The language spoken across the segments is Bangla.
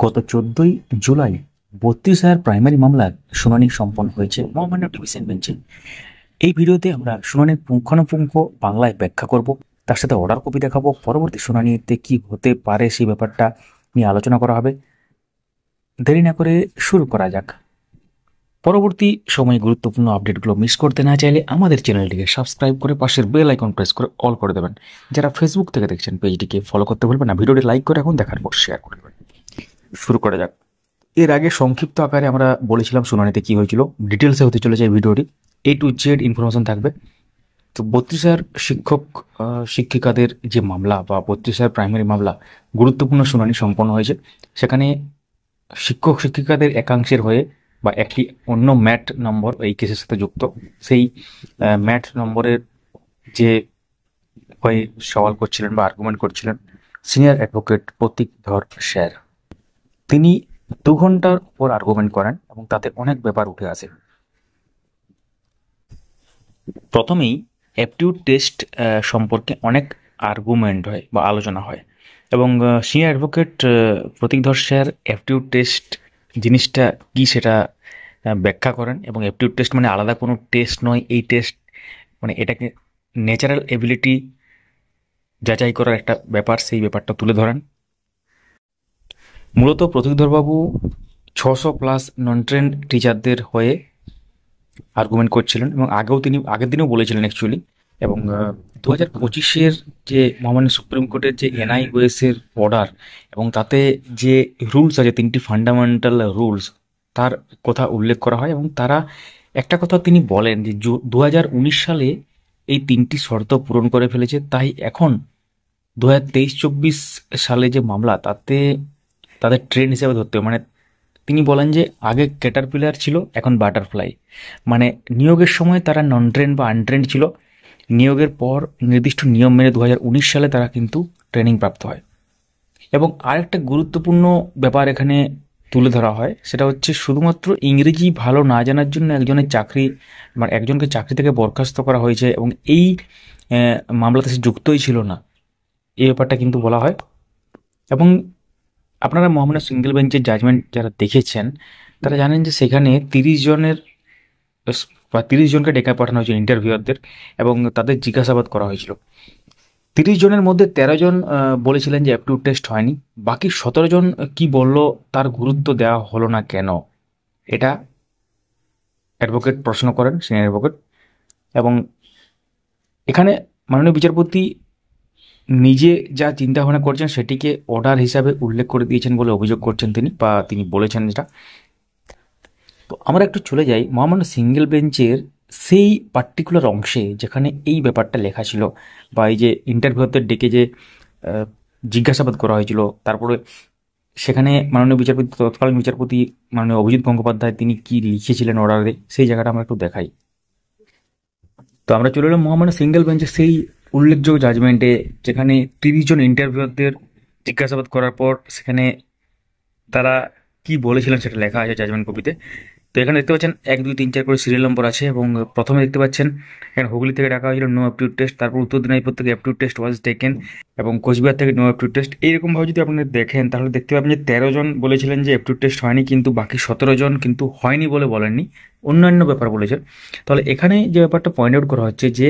গত 14ই জুলাই 32,000 প্রাইমারি মামলার শুনানি সম্পন্ন হয়েছে মহামান্য ডিভিশন বেঞ্চে। এই ভিডিওতে আমরা শুনানির পুঙ্খানুপুঙ্খ বাংলায় ব্যাখ্যা করব, তার সাথে অর্ডার কপি দেখাবো। পরবর্তী শুনানিতে কি হতে পারে সেই ব্যাপারটা নিয়ে আলোচনা করা হবে। দেরি না করে শুরু করা যাক। পরবর্তী সময়ে গুরুত্বপূর্ণ আপডেটগুলো মিস করতে না চাইলে আমাদের চ্যানেলটিকে সাবস্ক্রাইব করে পাশের বেল আইকন প্রেস করে অল করে দেবেন। যারা ফেসবুক থেকে দেখছেন পেজটিকে ফলো করতে ভুলবেন না, ভিডিওটি লাইক করে এখন দেখার পর শেয়ার করে দেবেন। শুরু করা যাক। এর আগে সংক্ষিপ্ত আকারে আমরা বলেছিলাম শুনানিতে কি হয়েছিল, ডিটেলসে হতে চলেছে এই ভিডিওটি। A to Z ইনফরমেশন থাকবে। তো 32,000 শিক্ষিকাদের যে মামলা বা 32,000 প্রাইমারি মামলা গুরুত্বপূর্ণ শুনানি সম্পন্ন হয়েছে। সেখানে শিক্ষিকাদের একাংশের হয়ে বা একটি অন্য ম্যাট নম্বর এই কেসের সাথে যুক্ত, সেই ম্যাট নম্বরের যে হয়ে সওয়াল করছিলেন বা আর্গুমেন্ট করছিলেন সিনিয়র অ্যাডভোকেট প্রতীক ধর স্যার। তিনি 2 ঘন্টার উপর আর্গুমেন্ট করেন এবং তাতে অনেক ব্যাপার উঠে আসে। প্রথমেই অ্যাপটিউড টেস্ট সম্পর্কে অনেক আর্গুমেন্ট হয় বা আলোচনা হয় এবং senior advocate প্রতীকধর sir aptitude test জিনিসটা কি সেটা ব্যাখ্যা করেন এবং অ্যাপটিউড টেস্ট মানে আলাদা কোনো টেস্ট নয়। এই টেস্ট মানে এটাকে ন্যাচারাল এবিলিটি যাচাই করার একটা ব্যাপার, সেই ব্যাপারটা তুলে ধরেন। মূলত প্রতীকধরবাবু 600+ নন ট্রেন্ড টিচারদের হয়ে আর্গুমেন্ট করছিলেন এবং আগের দিনেও বলেছিলেন অ্যাকচুয়ালি। এবং 2025-এর যে মহামান্য সুপ্রিম কোর্টের যে NIOS এর অর্ডার এবং তাতে যে রুলস আছে 3টি ফান্ডামেন্টাল রুলস, তার কথা উল্লেখ করা হয় এবং তারা একটা কথা তিনি বলেন যে 2019 সালে এই 3টি শর্ত পূরণ করে ফেলেছে, তাই এখন 2023-24 সালে যে মামলা তাতে তাদের ট্রেন্ড হিসেবে ধরতে হবে। মানে তিনি বলেন যে আগে ক্যাটারপিলার ছিল, এখন বাটারফ্লাই। মানে নিয়োগের সময় তারা নন ট্রেন্ড বা আনট্রেন্ড ছিল, নিয়োগের পর নির্দিষ্ট নিয়ম মেনে 2019 সালে তারা কিন্তু ট্রেনিং প্রাপ্ত হয়। এবং আরেকটা গুরুত্বপূর্ণ ব্যাপার এখানে তুলে ধরা হয়, সেটা হচ্ছে শুধুমাত্র ইংরেজি ভালো না জানার জন্য একজনকে চাকরি থেকে বরখাস্ত করা হয়েছে এবং এই মামলাতে সে যুক্তই ছিল না, এই ব্যাপারটা কিন্তু বলা হয়। এবং আপনারা মহামান্য সিঙ্গেল বেঞ্চের জাজমেন্ট যারা দেখেছেন তারা জানেন যে সেখানে 30 জনকে ডেকে পাঠানো হয়েছিল ইন্টারভিউয়ারদের এবং তাদের জিজ্ঞাসাবাদ করা হয়েছিল। 30 জনের মধ্যে 13 জন বলেছিলেন যে অ্যাপটিউড টেস্ট হয়নি। বাকি 17 জন কি বলল, তার গুরুত্ব দেওয়া হলো না কেন, এটা অ্যাডভোকেট প্রশ্ন করেন, সিনিয়র অ্যাডভোকেট। এবং এখানে মাননীয় বিচারপতি নিজে যা চিন্তা ভাবনা করছেন সেটিকে অর্ডার হিসাবে উল্লেখ করে দিয়েছেন বলে অভিযোগ করছেন তিনি, বা তিনি বলেছেন যেটা। তো আমরা একটু চলে যাই মহামান্য সিঙ্গেল বেঞ্চের সেই পার্টিকুলার অংশে যেখানে এই ব্যাপারটা লেখা ছিল, বা এই যে ইন্টারভিউতে ডেকে যে জিজ্ঞাসাবাদ করা হয়েছিল, তারপরে সেখানে মাননীয় বিচারপতি, তৎকালীন বিচারপতি মাননীয় অভিজিৎ গঙ্গোপাধ্যায়, তিনি কি লিখেছিলেন অর্ডারে, সেই জায়গাটা আমরা একটু দেখাই। তো আমরা চলে এলাম মহামান্য সিঙ্গেল বেঞ্চের সেই উল্লেখযোগ্য জাজমেন্টে, যেখানে 30 জন ইন্টারভিউয়ারদের জিজ্ঞাসাবাদ করার পর সেখানে তারা কি বলেছিলেন সেটা লেখা আছে জাজমেন্ট কপিতে। তো এখানে দেখতে পাচ্ছেন 1, 2, 3, 4 করে সিরিয়াল নম্বর আছে এবং প্রথমে দেখতে পাচ্ছেন এখানে হুগলি থেকে ডাকা হয়েছিল নো অ্যাপটিউড টেস্ট, তারপর উত্তর দিনাজপুর থেকে অ্যাপটিউড টেস্ট ওয়াজ টেকেন এবং কোচবিহার থেকে নো অ্যাপটিউড টেস্ট। এইরকমভাবে যদি আপনারা দেখেন তাহলে দেখতে পাবেন যে 13 জন বলেছিলেন যে অ্যাপটিউড টেস্ট হয়নি, কিন্তু বাকি 17 জন কিন্তু হয়নি বলে বলেননি, অন্যান্য ব্যাপার বলেছেন। তাহলে এখানে যে ব্যাপারটা পয়েন্ট আউট করা হচ্ছে যে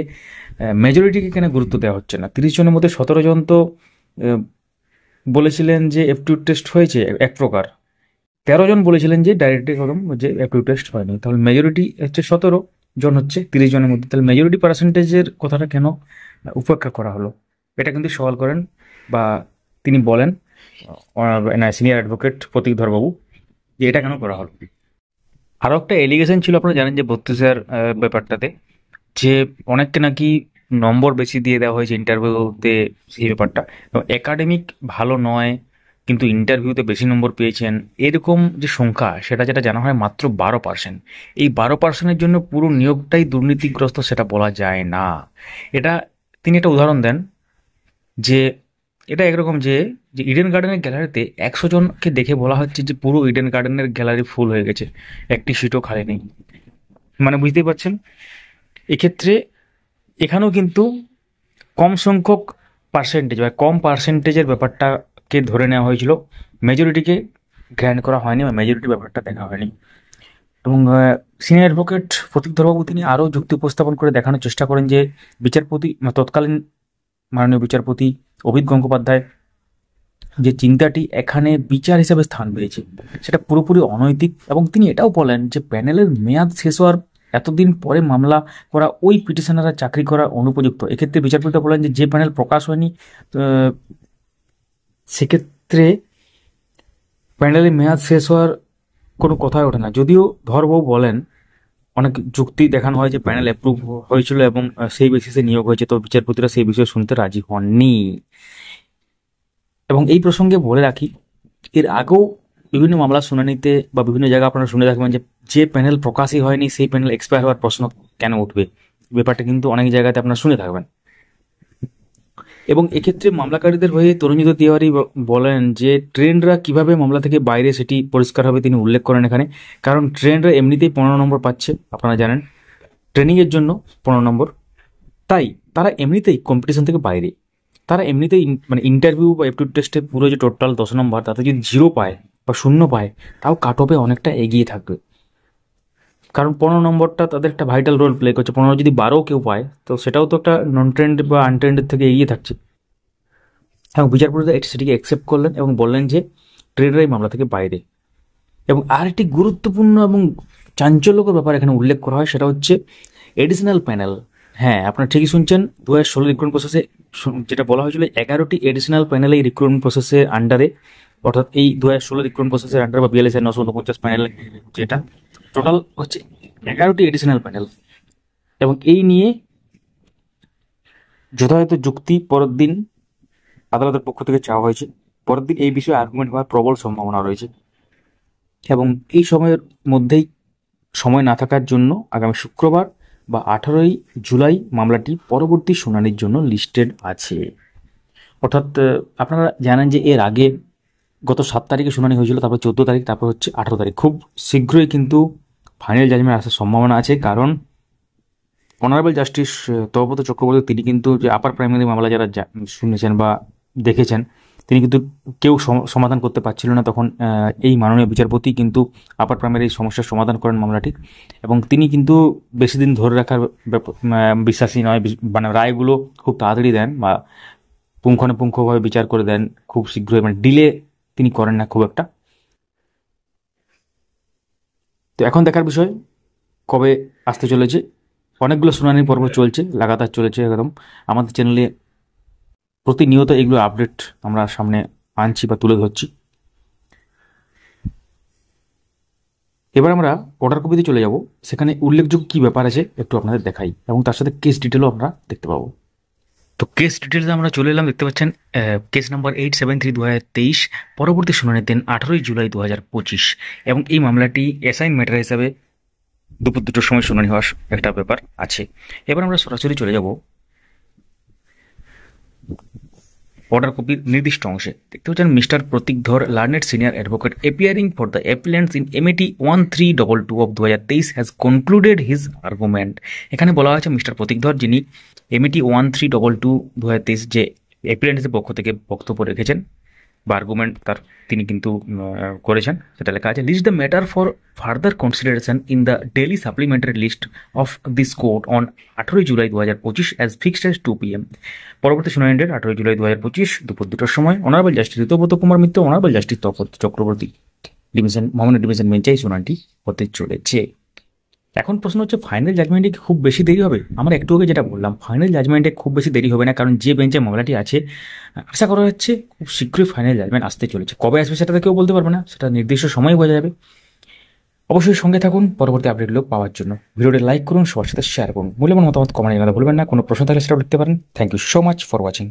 মেজরিটিকে কেন গুরুত্ব দেওয়া হচ্ছে না। 30 জনের মধ্যে 17 জন তো বলেছিলেন যে অ্যাপটিউড টেস্ট হয়েছে এক প্রকার, 13 জন বলেছিলেন যে ডাইরেক্টলি একদম যে অ্যাপটিউড টেস্ট হয়নি। তাহলে মেজরিটি হচ্ছে 17 জন হচ্ছে 30 জনের মধ্যে, তাহলে মেজরিটি পার্সেন্টেজের কথাটা কেন উপেক্ষা করা হলো, এটা কিন্তু সওয়াল করেন বা তিনি বলেন সিনিয়র অ্যাডভোকেট প্রতীকধরবাবু যে এটা কেন করা হলো। আরও একটা এলিগেশন ছিল, আপনারা জানেন যে 32,000 ব্যাপারটাতে যে অনেককে নাকি নম্বর বেশি দিয়ে দেওয়া হয়েছে ইন্টারভিউতে, সেই ব্যাপারটা একাডেমিক ভালো নয় কিন্তু ইন্টারভিউতে বেশি নম্বর পেয়েছেন, এরকম যে সংখ্যা সেটা যেটা জানা হয় মাত্র 12%। এই 12%-এর জন্য পুরো নিয়োগটাই দুর্নীতিগ্রস্ত সেটা বলা যায় না। এটা তিনি একটা উদাহরণ দেন যে এটা একরকম যে যে ইডেন গার্ডেনের গ্যালারিতে 100 জনকে দেখে বলা হচ্ছে যে পুরো ইডেন গার্ডেনের গ্যালারি ফুল হয়ে গেছে, একটি সিটও খালি নেই। মানে বুঝতেই পারছেন, এক্ষেত্রে এখানেও কিন্তু কম সংখ্যক পার্সেন্টেজ বা কম পার্সেন্টেজের ব্যাপারটাকে ধরে নেওয়া হয়েছিল, মেজরিটিকে গ্র্যান্ড করা হয়নি বা মেজরিটি ব্যাপারটা দেখা হয়নি। এবং সিনিয়র অ্যাডভোকেট প্রতীক ধরবাবু তিনি আরও যুক্তি উপস্থাপন করে দেখানোর চেষ্টা করেন যে বিচারপতি তৎকালীন মাননীয় বিচারপতি অভিত গঙ্গোপাধ্যায় যে চিন্তাটি এখানে বিচার হিসেবে স্থান পেয়েছে সেটা পুরোপুরি অনৈতিক, এবং তিনি এটাও বলেন যে প্যানেলের মেয়াদ শেষ হওয়ার এতদিন পরে মামলা করা ওই পিটিশনাররা চাকরি করা অনুপযুক্ত। এক্ষেত্রে বিচারপতিরা বলেন যে প্যানেল প্রকাশ হয়নি সেক্ষেত্রে প্যানেলের মেয়াদ শেষ হওয়ার কোনো কথাই ওঠে না। যদিও ধরবাবু বলেন অনেক যুক্তি দেখানো হয় যে প্যানেল অ্যাপ্রুভ হয়েছিল এবং সেই বেসিসে নিয়োগ হয়েছে, তো বিচারপতিরা সেই বিষয়ে শুনতে রাজি হননি। এবং এই প্রসঙ্গে বলে রাখি, এর আগেও বিভিন্ন মামলা শুনানিতে বা বিভিন্ন জায়গায় আপনারা শুনে থাকবেন যে প্যানেল প্রকাশই হয়নি সেই প্যানেল এক্সপায়ার হওয়ার প্রশ্ন কেন উঠবে, ব্যাপারটা কিন্তু অনেক জায়গাতে আপনারা শুনে থাকবেন। এবং এক্ষেত্রে মামলাকারীদের হয়ে তরুণজিৎ তিওয়ারি বলেন যে ট্রেন্ডরা কিভাবে মামলা থেকে বাইরে সেটি পরিষ্কার হবে তিনি উল্লেখ করেন এখানে, কারণ ট্রেন্ডরা এমনিতেই 15 নম্বর পাচ্ছে, আপনারা জানেন ট্রেনিংয়ের জন্য 15 নম্বর, তাই তারা এমনিতেই কম্পিটিশন থেকে বাইরে। তারা এমনিতেই মানে ইন্টারভিউ বা অ্যাপটিটিউড টেস্টে পুরো যে টোটাল 10 নম্বর তাতে যদি 0 পায় বা 0 পায় তাও কাট অফে অনেকটা এগিয়ে থাকবে, কারণ 15 নম্বরটা তাদের একটা ভাইটাল রোল প্লে করছে। 15 যদি 12 কেউ পায় তো সেটাও তো একটা নন ট্রেন্ড বা আনট্রেন্ডের থেকে এগিয়ে থাকছে। এবং বিচারপতিরা সেটিকে অ্যাকসেপ্ট করলেন এবং বললেন যে ট্রেন্ডরাই মামলা থেকে বাইরে। এবং আর একটি গুরুত্বপূর্ণ এবং চাঞ্চল্যকর ব্যাপার এখানে উল্লেখ করা হয়, সেটা হচ্ছে এডিশনাল প্যানেল। হ্যাঁ, আপনারা ঠিকই শুনছেন, 2016 রিক্রুটমেন্ট প্রসেসে যেটা বলা হয়েছিল 11টি এডিশনাল প্যানেল এই রিক্রুটমেন্ট প্রসেসের আন্ডারে, অর্থাৎ এই 2016 রিক্রুটমেন্ট প্রসেসের আন্ডারে বা BLS 949 প্যানেল, যেটা টোটাল হচ্ছে 11টি এডিশনাল প্যানেল। এবং এই নিয়ে যথাযথ যুক্তি পরের দিন আদালতের পক্ষ থেকে চাওয়া হয়েছে। পরের দিন এই বিষয়ে আর্গুমেন্ট হওয়ার প্রবল সম্ভাবনা রয়েছে, এবং এই সময়ের মধ্যেই সময় না থাকার জন্য আগামী শুক্রবার বা 18ই জুলাই মামলাটি পরবর্তী শুনানির জন্য লিস্টেড আছে। অর্থাৎ আপনারা জানেন যে এর আগে গত 7 তারিখে শুনানি হয়েছিল, তারপর 14 তারিখ, তারপর হচ্ছে 18 তারিখ। খুব শীঘ্রই কিন্তু ফাইনাল জাজমেন্ট আসার সম্ভাবনা আছে, কারণ অনারেবল জাস্টিস তপব্রত চক্রবর্তী তিনি কিন্তু যে আপার প্রাইমারি মামলা যারা শুনেছেন বা দেখেছেন, তিনি কিন্তু কেউ সমাধান করতে পারছিল না, তখন এই মাননীয় বিচারপতি কিন্তু আপার প্রাইমারি সমস্যার সমাধান করেন মামলাটি। এবং তিনি কিন্তু বেশি দিন ধরে রাখার বিশ্বাসী নয়, মানে রায়গুলো খুব তাড়াতাড়ি দেন বা পুঙ্খানুপুঙ্খভাবে বিচার করে দেন খুব শীঘ্রই, মানে ডিলে তিনি করেন না খুব একটা। তো এখন দেখার বিষয় কবে আসতে চলেছে। অনেকগুলো শুনানির পর্ব চলছে, লাগাতার চলেছে একদম। আমাদের চ্যানেলে প্রতিনিয়ত এগুলো আপডেট আমরা সামনে আনছি বা তুলে ধরছি। এবার আমরা অর্ডার কপিতে চলে যাব, সেখানে উল্লেখযোগ্য কী ব্যাপার আছে একটু আপনাদের দেখাই, এবং তার সাথে কেস ডিটেলও আমরা দেখতে পাবো। তো কেস ডিটেলসে আমরা চলে এলাম, দেখতে পাচ্ছেন কেস নাম্বার 873/2023, পরবর্তী শুনানির দিন 18ই জুলাই 2025, এবং এই মামলাটি অ্যাসাইন ম্যাটার হিসাবে দুপুর 2টোর সময় শুনানি হওয়ার একটা ব্যাপার আছে। এবার আমরা সরাসরি চলে যাব অর্ডার কপির নির্দিষ্ট অংশে। দেখতে পাচ্ছেন মিস্টার প্রতীক ধর, learned senior advocate appearing for the appellants in MAT 1322 of 2023 has concluded his argument. এখানে বলা হয়েছে মিস্টার প্রতীক ধর, যিনি MAT 1322 2023 যে অ্যাপিলেন্টসের পক্ষ থেকে বক্তব্য রেখেছেন বা আর্গুমেন্ট তিনি কিন্তু করেছেন, সেটা লেখা আছে list the matter for further consideration in the daily supplementary list of this court on 18ই July 2025 as fixed as 2 PM। পরবর্তী শুনানি ডেট 18ই জুলাই 2025 দুপুর 2টোর সময়। Honourable justice Ritabrata Kumar Mitra, honourable justice Tapabrata Chakraborty division মামলা ডিভিশন বেঞ্চে এই শুনানিটি হতে চলেছে। এখন প্রশ্ন হচ্ছে ফাইনাল জাজমেন্টে খুব বেশি দেরি হবে? আমরা একটু আগে যেটা বললাম, ফাইনাল জাজমেন্টে খুব বেশি দেরি হবে না, কারণ যে বেঞ্চে মামলাটি আছে আশা করা হচ্ছে খুব শীঘ্রই ফাইনাল জাজমেন্ট আসতে চলেছে। কবে আসবে সেটা তো কেউ বলতে পারবে না, সেটা নির্দিষ্ট সময় বোঝা যাবে। অবশ্যই সঙ্গে থাকুন পরবর্তী আপডেটগুলো পাওয়ার জন্য। ভিডিওটি লাইক করুন, সবার সাথে শেয়ার করুন, মূল্যবান মতামত কমেন্টে জানাতে ভুলবেন না। কোনো প্রশ্ন থাকলে সেটাও লিখতে পারেন। Thank you so much for watching.